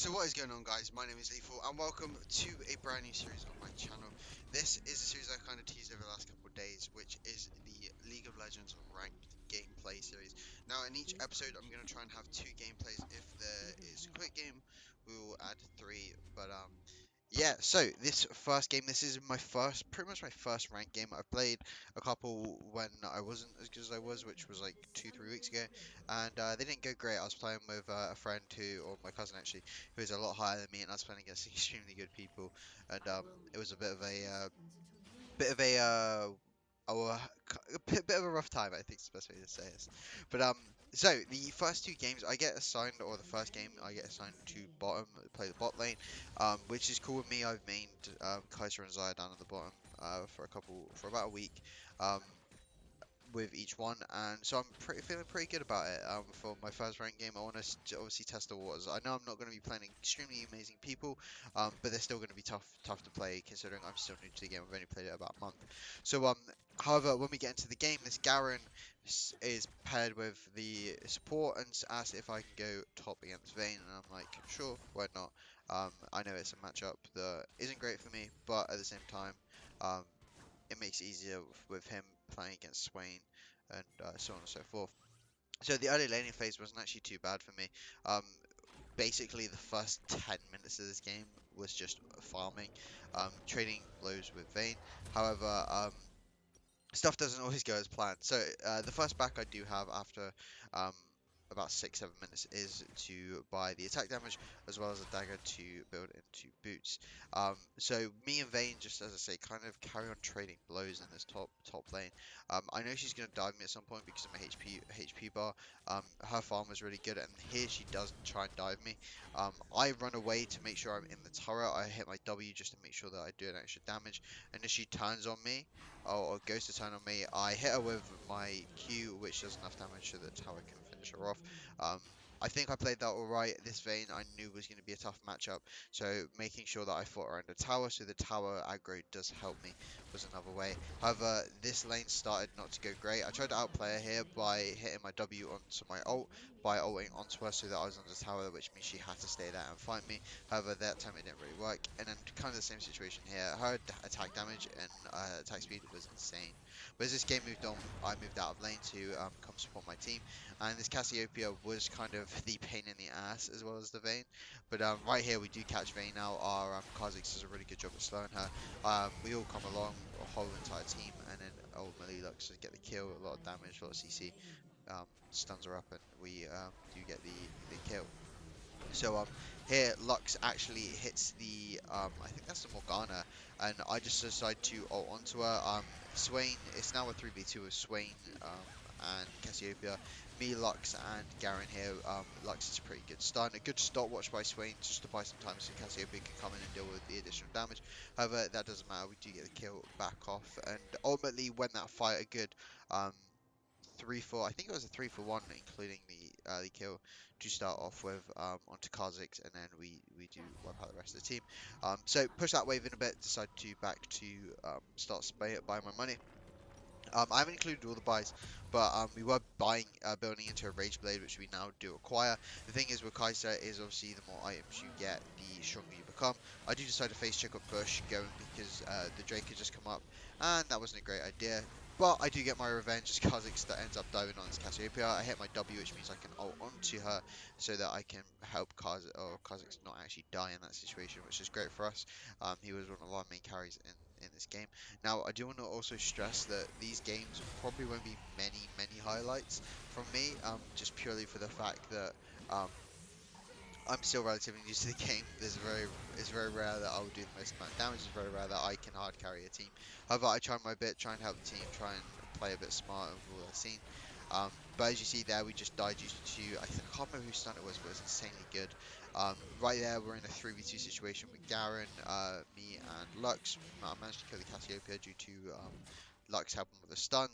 So what is going on, guys? My name is Lethal and welcome to a brand new series on my channel. This is a series I kind of teased over the last couple of days, which is the League of Legends ranked gameplay series. Now in each episode I'm going to try and have two gameplays. If there is a quick game, we will add three, but yeah, so this first game, this is my first, pretty much my first ranked game. I've played a couple when I wasn't as good as I was, which was like 2, 3 weeks ago, and they didn't go great. I was playing with a friend who, or my cousin actually, who is a lot higher than me, and I was playing against extremely good people, and it was a bit of bit of a rough time, I think is the best way to say this. But so the first two games I get assigned, or the first game I get assigned to bottom, play the bot lane, which is cool with me. I've mained Kaiser and Xayah down at the bottom for about a week. Um, with each one, and so I'm feeling pretty good about it. For my first ranked game, I want to obviously test the waters. I know I'm not going to be playing extremely amazing people, but they're still going to be tough to play considering I'm still new to the game. I've only played it about a month. So however, when we get into the game, this Garen is paired with the support and asks if I can go top against Vayne, and I'm like, sure, why not? I know it's a matchup that isn't great for me, but at the same time, um, it makes it easier with him playing against Swain and so on and so forth. So the early laning phase wasn't actually too bad for me. Um, Basically, the first 10 minutes of this game was just farming, trading blows with Vayne. However, stuff doesn't always go as planned. So the first back I do have after um, about 6, 7 minutes is to buy the attack damage as well as a dagger to build into boots. So me and Vayne, just as I say, kind of carry on trading blows in this top lane. I know she's gonna dive me at some point because of my HP bar. Her farm was really good, and here she does try and dive me. I run away to make sure I'm in the turret. I hit my W just to make sure that I do an extra damage, and if she turns on me, or goes to turn on me, I hit her with my Q, which does enough damage so the tower can finish her off. Um, I think I played that alright. This Vayne I knew was going to be a tough matchup, so making sure that I fought around the tower so the tower aggro does help me was another way. However, this lane started not to go great. I tried to outplay her here by hitting my W onto my ult, by ulting onto her so that I was on the tower, which means she had to stay there and fight me. However, that time it didn't really work. And then kind of the same situation here. Her attack damage and attack speed was insane. But as this game moved on, I moved out of lane to come support my team. And this Cassiopeia was kind of the pain in the ass as well as the Vayne. But right here we do catch Vayne now. Our Kha'Zix does a really good job at slowing her. We all come along, a whole entire team, and then ultimately Lux to get the kill, a lot of damage, a lot of CC. Stuns her up, and we do get the kill. So here Lux actually hits the I think that's the Morgana, and I just decide to ult onto her. Swain, it's now a 3v2 with Swain and Cassiopeia. Me, Lux, and Garen here. Lux is a pretty good stun. A good stopwatch by Swain just to buy some time so Cassiopeia can come in and deal with the additional damage. However, that doesn't matter. We do get the kill back off, and ultimately when that fight a good um, 3 for, I think it was a 3 for 1, including the kill to start off with onto Kha'Zix, and then we do wipe out the rest of the team. So push that wave in a bit, decide to back to start buying my money. I haven't included all the buys, but we were building into a Rage Blade, which we now do acquire. The thing is with Kai'Sa is obviously the more items you get, the stronger you become. I do decide to face check up Bush going because the Drake had just come up, and that wasn't a great idea. But I do get my revenge as Kha'Zix that ends up diving on this Cassiopeia. I hit my W, which means I can ult onto her so that I can help Kha'Zix not actually die in that situation, which is great for us. He was one of our main carries in this game. Now, I do want to also stress that these games probably won't be many highlights from me, just purely for the fact that um, I'm still relatively new to the game. It's very rare that I will do the most amount of damage. It's very rare that I can hard carry a team. However, I try my bit, try and help the team, try and play a bit smart with all I've seen. But as you see there, we just died due to, I can't remember whose stun it was, but it was insanely good. Right there, we're in a 3v2 situation with Garen, me, and Lux. I managed to kill the Cassiopeia due to Lux helping with a stun.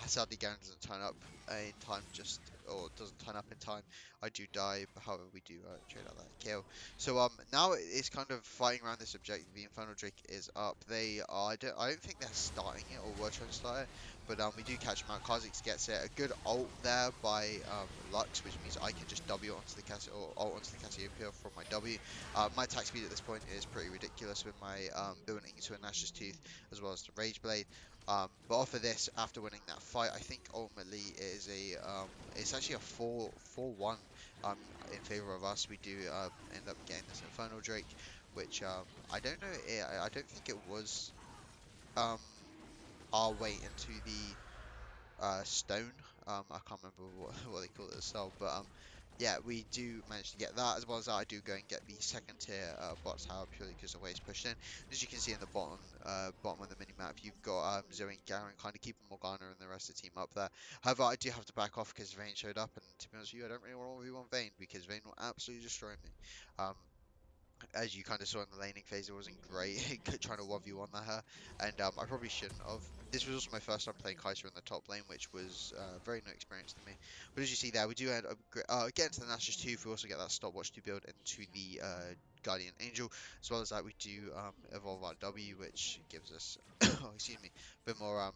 Sadly, Garen doesn't turn up in time, just or doesn't turn up in time, I do die. But however, we do trade out that kill. So now it's kind of fighting around this objective. The Infernal Drake is up. They are. I don't think they're starting it or were trying to start it. But we do catch him out. Kha'Zix gets it. A good ult there by Lux, which means I can just W onto the Cassie or ult onto the Cassiopeia from my W. My attack speed at this point is pretty ridiculous with my building into a Nash's Tooth as well as the Rage Blade. But off of this, after winning that fight, I think ultimately it is it's actually a 4-1 in favor of us. We do end up getting this Infernal Drake, which I don't know. I don't think it was um, our way into the stone. I can't remember what they call it itself, but yeah, we do manage to get that. As well as that, I do go and get the second tier bot tower purely because the way it's pushed in. As you can see in the bottom of the mini map, you've got Zoe and Garen kind of keeping Morgana and the rest of the team up there. However, I do have to back off because Vayne showed up, and to be honest with you, I don't really want to 1v1 Vayne because Vayne will absolutely destroy me. Um, as you kind of saw in the laning phase, it wasn't great trying to 1v1 her, and I probably shouldn't have. This was also my first time playing Kai'Sa in the top lane, which was very new experience to me. But as you see there, we do end up getting to the Nash's Tooth. We also get that stopwatch to build into the Guardian Angel, as well as that we do evolve our W, which gives us, oh, excuse me, a bit more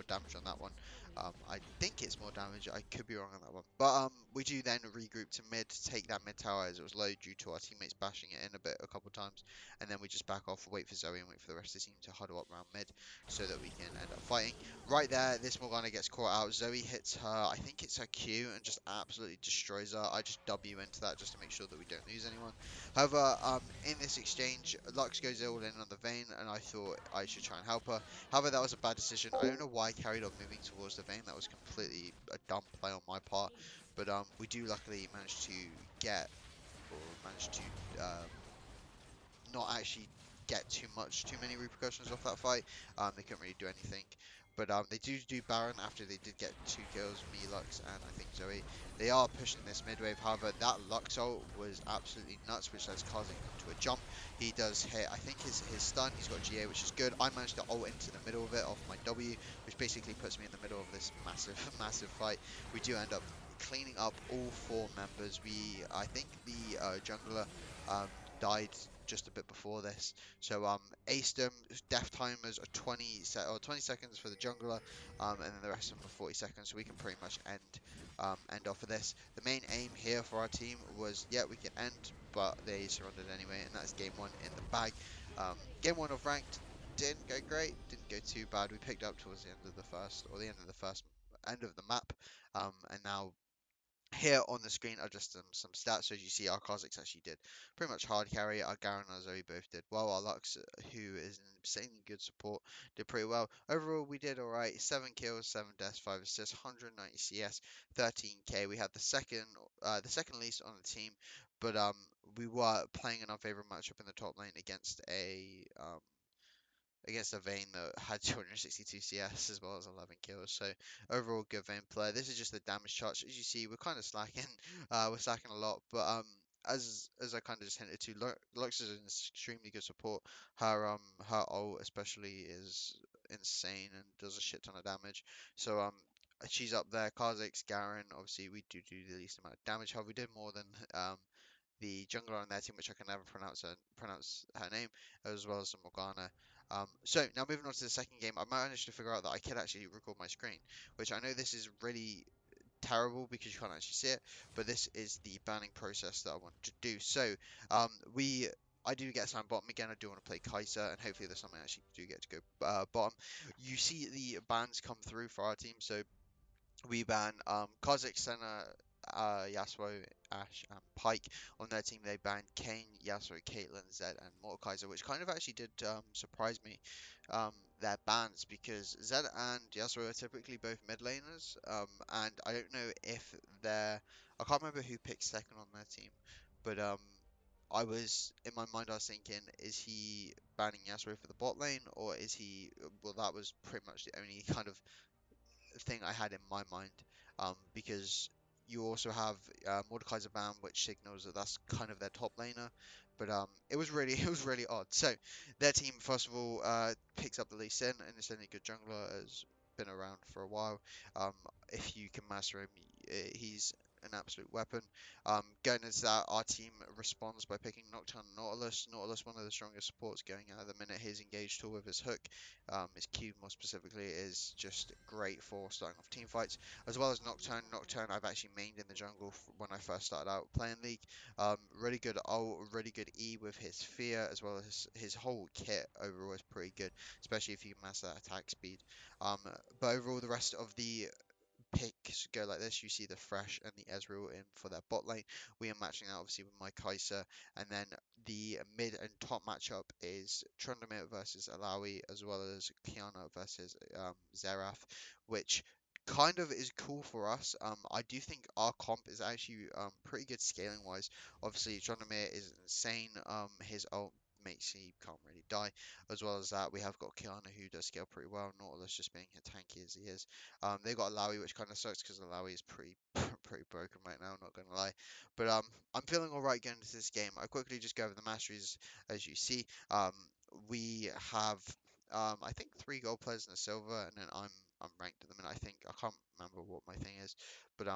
damage on that one. I think it's more damage. I could be wrong on that one. But we do then regroup to mid, take that mid tower as it was low due to our teammates bashing it in a couple times, and then we just back off, wait for Zoe, and wait for the rest of the team to huddle up around mid so that we can end up fighting. Right there, this Morgana gets caught out. Zoe hits her, I think it's her Q, and just absolutely destroys her. I just W into that just to make sure that we don't lose anyone. However, in this exchange, Lux goes all in on the Vayne, and I thought I should try and help her. However, that was a bad decision. I don't know why I carried on moving towards the Vayne. That was completely a dumb play on my part. But we do luckily manage to get, or manage to not actually get too many repercussions off that fight. They couldn't really do anything. But they do Baron after they did get 2 kills, me, Lux, and I think Zoe. They are pushing this mid wave. However, that Lux ult was absolutely nuts, which lets Kha'Zix into a jump. He does hit, I think, his stun. He's got GA, which is good. I managed to ult into the middle of it off my W, which basically puts me in the middle of this massive, massive fight. We do end up cleaning up all 4 members. I think the jungler died just a bit before this. So aced them. Death timers are 20 seconds for the jungler, and then the rest of them are 40 seconds. So we can pretty much end off of this. The main aim here for our team was, yeah, we can end, but they surrendered anyway, and that's game 1 in the bag. Game 1 of ranked didn't go great, didn't go too bad. We picked up towards the end of the first, or the end of the first end of the map, and now here on the screen are just some stats. So as you see, our Kha'Zix actually did pretty much hard carry. Our Garen and our Zoe both did well. Our Lux, who is an insanely good support, did pretty well. Overall, we did alright. 7 kills, 7 deaths, 5 assists, 190 CS, 13k. We had the second least on the team, but we were playing an unfavorable matchup in the top lane against a Vayne that had 262 CS as well as 11 kills. So overall, good Vayne player. This is just the damage charts. As you see, we're kind of slacking. We're slacking a lot, but as I kind of just hinted to, Lux is an extremely good support. Her ult especially is insane and does a shit ton of damage. So she's up there. Kha'Zix, Garen. Obviously, we do the least amount of damage. However, we did more than the jungler on their team, which I can never pronounce her name, as well as the Morgana. So now moving on to the second game, I managed to figure out that I could actually record my screen, which I know this is really terrible because you can't actually see it, but this is the banning process that I want to do. So um, we. I do get assigned bottom again. I do want to play Kai'Sa, and hopefully this time I actually do get to go bottom. You see the bans come through for our team. So we ban Kha'Zix, Senna, Yasuo, Ashe, and Pyke. On their team, they banned Kayn, Yasuo, Caitlyn, Zed, and Mordekaiser, which kind of actually did surprise me, their bans, because Zed and Yasuo are typically both mid laners, and I don't know if they're. I can't remember who picked second on their team, but in my mind, I was thinking, is he banning Yasuo for the bot lane, or is he? Well, that was pretty much the only kind of thing I had in my mind, because you also have Mordekaiser ban, which signals that that's kind of their top laner. But it was really it was really odd. So their team first of all picks up the Lee Sin, and it's only good jungler has been around for a while. Um, if you can master him, he's an absolute weapon. Going into that, our team responds by picking Nocturne and Nautilus. Nautilus, one of the strongest supports going out at the minute. His engaged tool with his hook, his Q more specifically, is just great for starting off team fights, as well as Nocturne. Nocturne I've actually mained in the jungle when I first started out playing League. Really good ult, really good E with his fear, as well as his whole kit overall is pretty good, especially if you can master that attack speed. Um, but overall, the rest of the picks go like this. You see the Thresh and the Ezreal in for their bot lane. We are matching that obviously with my Kai'Sa, and then the mid and top matchup is Tryndamere versus Alawi, as well as Kiana versus Xerath, which kind of is cool for us. I do think our comp is actually pretty good scaling wise. Obviously, Tryndamere is insane. His ult makes he can't really die. As well as that, we have got Kiana who does scale pretty well. Nautilus just being a tanky as he is. They got Alawi, which kind of sucks because Alawi is pretty pretty broken right now, not gonna lie. But I'm feeling alright going into this game. I quickly just go over the masteries as you see. We have I think 3 gold players and a silver, and then I'm ranked at the minute. I think I can't remember what my thing is, but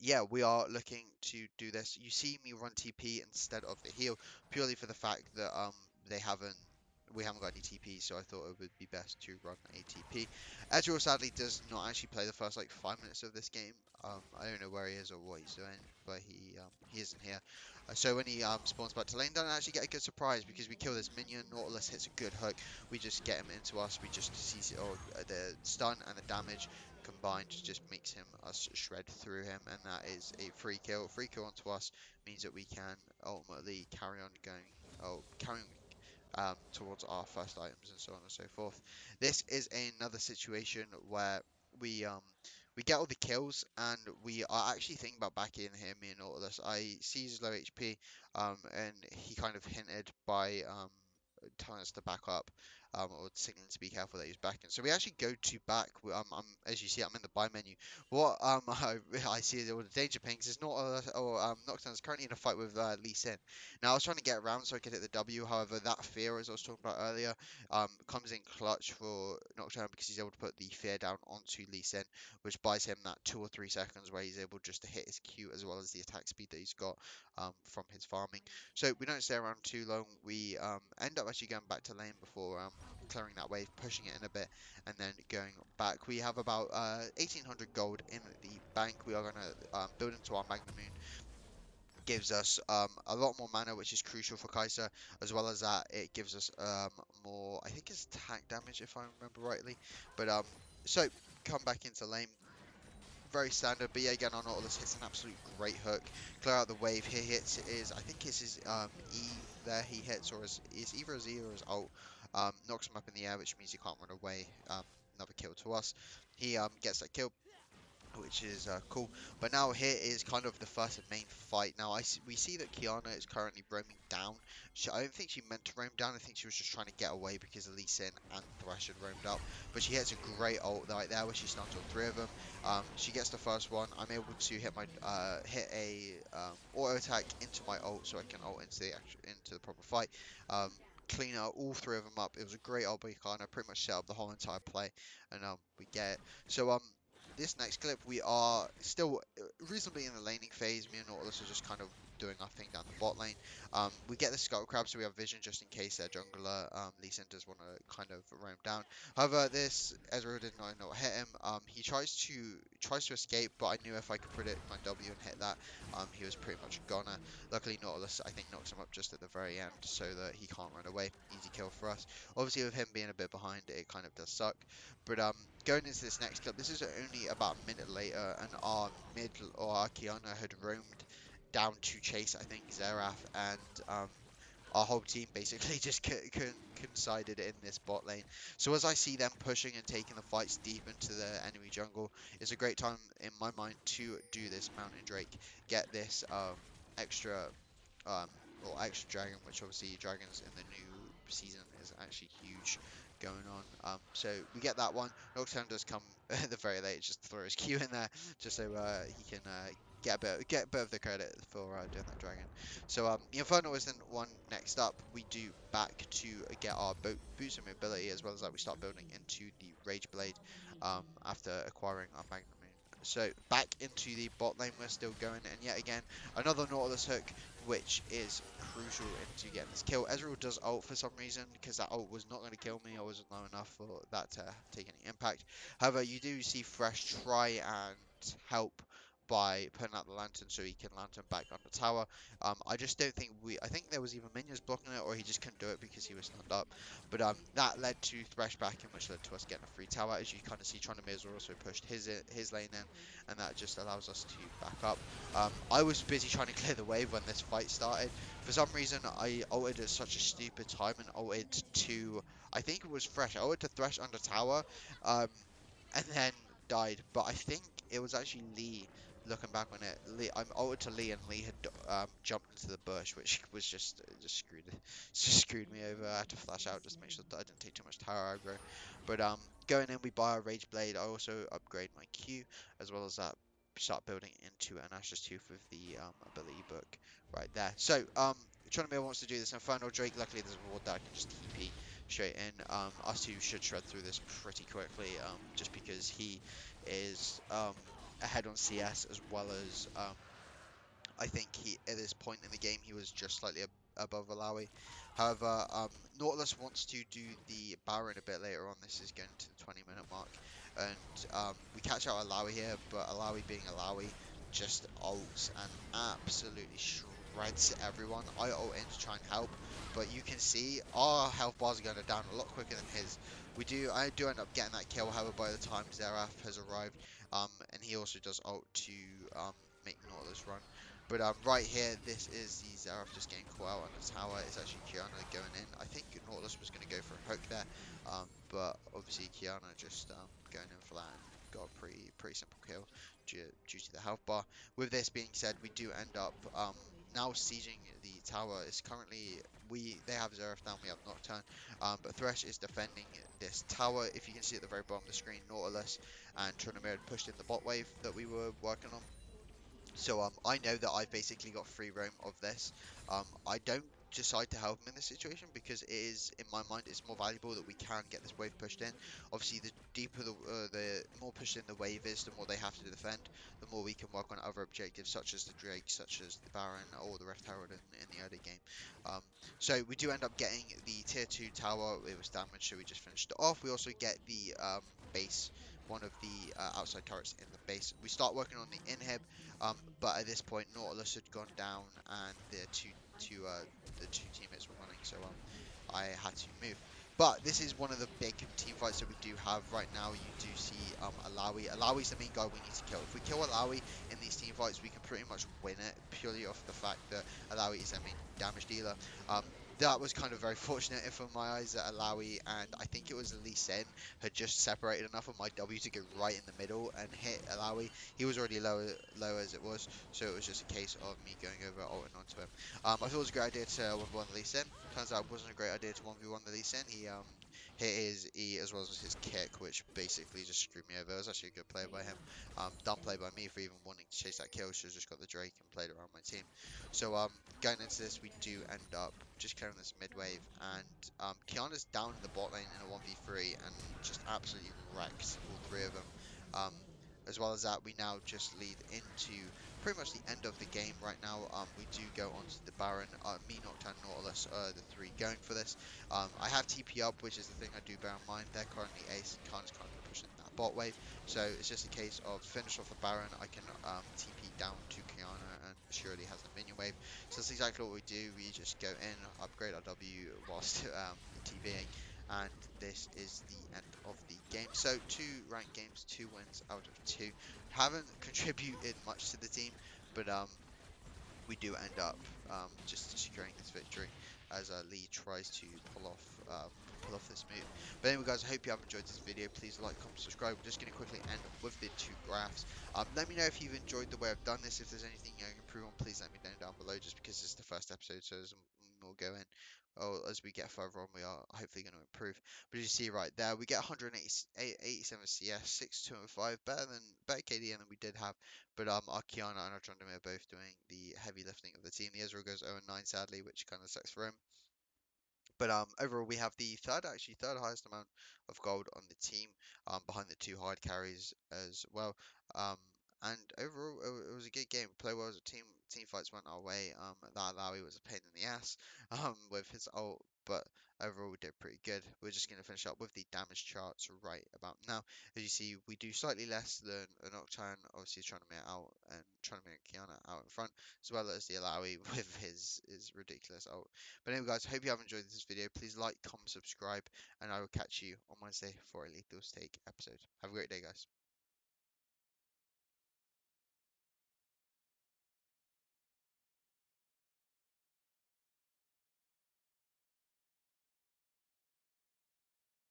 yeah, we are looking to do this. You see me run TP instead of the heal, purely for the fact that they haven't we haven't got any TP, so I thought it would be best to run a TP. Ezreal sadly does not actually play the first like 5 minutes of this game. I don't know where he is or what he's doing, but he isn't here. So when he spawns back to lane, don't actually get a good surprise because we kill this minion. Nautilus hits a good hook. We just get him into us. We just see the stun and the damage combined just makes us shred through him, and that is a free kill. Free kill onto us means that we can ultimately carry on going, carrying towards our first items and so on and so forth. This is another situation where we um we get all the kills, and we are actually thinking about backing him in all of this. I see he's low HP, and he kind of hinted by telling us to back up, or signaling to be careful that he's backing. So we actually go to back. As you see, I'm in the buy menu. What I see all the danger pings is not Nocturne's currently in a fight with Lee Sin. Now I was trying to get around so I could hit the W. However, that fear, as I was talking about earlier, comes in clutch for Nocturne because he's able to put the fear down onto Lee Sin, which buys him that 2 or 3 seconds where he's able just to hit his Q as well as the attack speed that he's got from his farming. So we don't stay around too long. We end up actually going back to lane before clearing that wave, pushing it in a bit, and then going back. We have about 1800 gold in the bank. We are going to build into our Magna Moon. Gives us a lot more mana, which is crucial for Kai'Sa. As well as that, it gives us more, I think it's attack damage if I remember rightly. But so come back into lane, very standard, but yeah, again, our Nautilus hits an absolute great hook. Clear out the wave. He hits I think it's his E there he hits, or is either his E or his ult. Knocks him up in the air, which means he can't run away. Another kill to us. He gets that kill, which is cool. But now here is kind of the first and main fight. Now we see that Kiana is currently roaming down. I don't think she meant to roam down. I think she was just trying to get away because Lee Sin and Thresh had roamed up. But she hits a great ult right there where she stuns all 3 of them. She gets the first one. I'm able to hit my hit a auto attack into my ult so I can ult into the proper fight. Clean out all 3 of them up. It was a great ult by Kiana. Pretty much set up the whole entire play, and we get it. So this next clip, we are still reasonably in the laning phase. Me and Nautilus are just kind of doing our thing down the bot lane. We get the Skull Crab, so we have vision just in case their jungler, Lee Sin, does want to kind of roam down. However, this Ezreal did not hit him. He tries to escape, but I knew if I could predict my W and hit that, he was pretty much a goner. Luckily, Nautilus, I think, knocks him up just at the very end so that he can't run away. Easy kill for us. Obviously, with him being a bit behind, it kind of does suck. But going into this next clip, this is only about a minute later, and our mid or our Kiana had roamed down to chase, I think, Xerath, and our whole team basically just coincided in this bot lane. So as I see them pushing and taking the fights deep into the enemy jungle, it's a great time in my mind to do this Mountain Drake, get this extra extra dragon, which obviously dragons in the new season is actually huge going on. So we get that one. Nocturne does come at the very late, just throw his Q in there, just so he can get a bit of the credit for doing that dragon. So the Inferno is then one next up. We do back to get our boots of mobility, as well as that we start building into the Rage Blade after acquiring our Magna Moon So back into the bot lane, we're still going, and yet again, another Nautilus hook, which is crucial into getting this kill. Ezreal does ult for some reason, because that ult was not going to kill me. I wasn't low enough for that to take any impact. However, you do see Fresh try and help by putting out the lantern so he can lantern back on the tower. I just don't think I think there was either minions blocking it or he just couldn't do it because he was stunned up. But that led to Thresh back in, which led to us getting a free tower. As you kind of see, Trunamere also pushed his lane in, and that just allows us to back up. I was busy trying to clear the wave when this fight started. For some reason, I ulted at such a stupid time and ulted to, I think it was Fresh. I ulted to Thresh under tower, um, and then died. But I think it was actually Lee. Looking back on it, I'm ulted to Lee, and Lee had jumped into the bush, which was just screwed just screwed me over. I had to flash out just to make sure that I didn't take too much tower aggro. But going in, we buy a Rage Blade. I also upgrade my Q, as well as that start building into an Ashes Tooth with the ability book right there. So Trunamere wants to do this Infernal Drake. Luckily, there's a ward that I can just TP straight in. Us two should shred through this pretty quickly, just because he is ahead on CS as well as I think he at this point in the game he was just slightly above Alawi. However, Nautilus wants to do the Baron a bit later on. This is going to the 20-minute mark, and we catch out Alawi here, but Alawi being Alawi just ults and absolutely shreds everyone. I ult in to try and help, but you can see our health bars are going down a lot quicker than his. I do end up getting that kill, however, by the time Xerath has arrived, and he also does ult to make Nautilus run. But right here, this is the Xerath just getting caught out on the tower. It's actually Qiyana going in. I think Nautilus was going to go for a hook there, but obviously Qiyana just going in for that and got a pretty simple kill due to the health bar. With this being said, we do end up now sieging the tower. Is currently they have Xerath down, we have Nocturne, but Thresh is defending this tower. If you can see at the very bottom of the screen, Nautilus and Trunamere had pushed in the bot wave that we were working on. So I know that I've basically got free roam of this. I don't decide to help him in this situation because it is, in my mind, it's more valuable that we can get this wave pushed in. Obviously, the deeper the more pushed in the wave is, the more they have to defend, the more we can work on other objectives such as the Drake, such as the Baron, or the Rift Herald in the early game. Um, so we do end up getting the tier 2 tower. It was damaged, so we just finished it off. We also get the base, one of the outside turrets in the base. We start working on the inhib. But at this point, Nautilus had gone down, and the two teammates were running, so I had to move. But this is one of the big team fights that we do have right now. You do see Alawi. Alawi's the main guy we need to kill. If we kill Alawi in these team fights, we can pretty much win it purely off the fact that Alawi is their main damage dealer. Um, that was kind of very fortunate for my eyes that Alawi and I think it was Lee Sin had just separated enough of my W to go right in the middle and hit Alawi. He was already low as it was, so it was just a case of me going over ulting onto him. I thought it was a great idea to 1v1 the Lee Sin. Turns out it wasn't a great idea to 1v1 the Lee Sin. He hit his E as well as his kick, which basically just screwed me over. It was actually a good play by him. Dumb play by me for even wanting to chase that kill. Should have just got the Drake and played around my team. So going into this, we do end up just clearing this mid wave, and Qiyana's down in the bot lane in a 1v3 and just absolutely wrecks all three of them. Um, as well as that, we now just lead into pretty much the end of the game right now. We do go on to the Baron, me, Nocturne, Nautilus, the three going for this. I have TP up, which is the thing I do bear in mind. They're currently ace, Khan's currently pushing that bot wave, so it's just a case of finish off the Baron. I can TP down to Qiyana, and surely has a minion wave. So that's exactly what we do. We just go in, upgrade our W whilst TVing, and this is the end of the game. So 2 ranked games, 2 wins out of 2. Haven't contributed much to the team, but we do end up just securing this victory as Lee tries to pull off this move. But anyway, guys, I hope you have enjoyed this video. Please like, comment, subscribe. We're just going to quickly end with the 2 graphs. Let me know if you've enjoyed the way I've done this. If there's anything I can improve on, please let me know down below. Just because it's the first episode, so as we'll go in. Oh, as we get further on, we are hopefully going to improve. But as you see right there, we get 187 CS, 6, 2, and 5, better KDN than we did have. But our Qiyana and our Trundam are both doing the heavy lifting of the team. The Ezreal goes 0-9 sadly, which kind of sucks for him. But overall, we have the third highest amount of gold on the team, behind the two hard carries as well. Um, and overall, it was a good game. Play well as a team. Team fights went our way. That Alawi was a pain in the ass, with his ult, but overall we did pretty good. We're just gonna finish up with the damage charts right about now. As you see, we do slightly less than a Nocturne. Obviously, trying to make out and trying to make Kiana out in front, as well as the Alawi with his ridiculous ult. But anyway, guys, hope you have enjoyed this video. Please like, comment, subscribe, and I will catch you on Wednesday for a Lethal Stake episode. Have a great day, guys.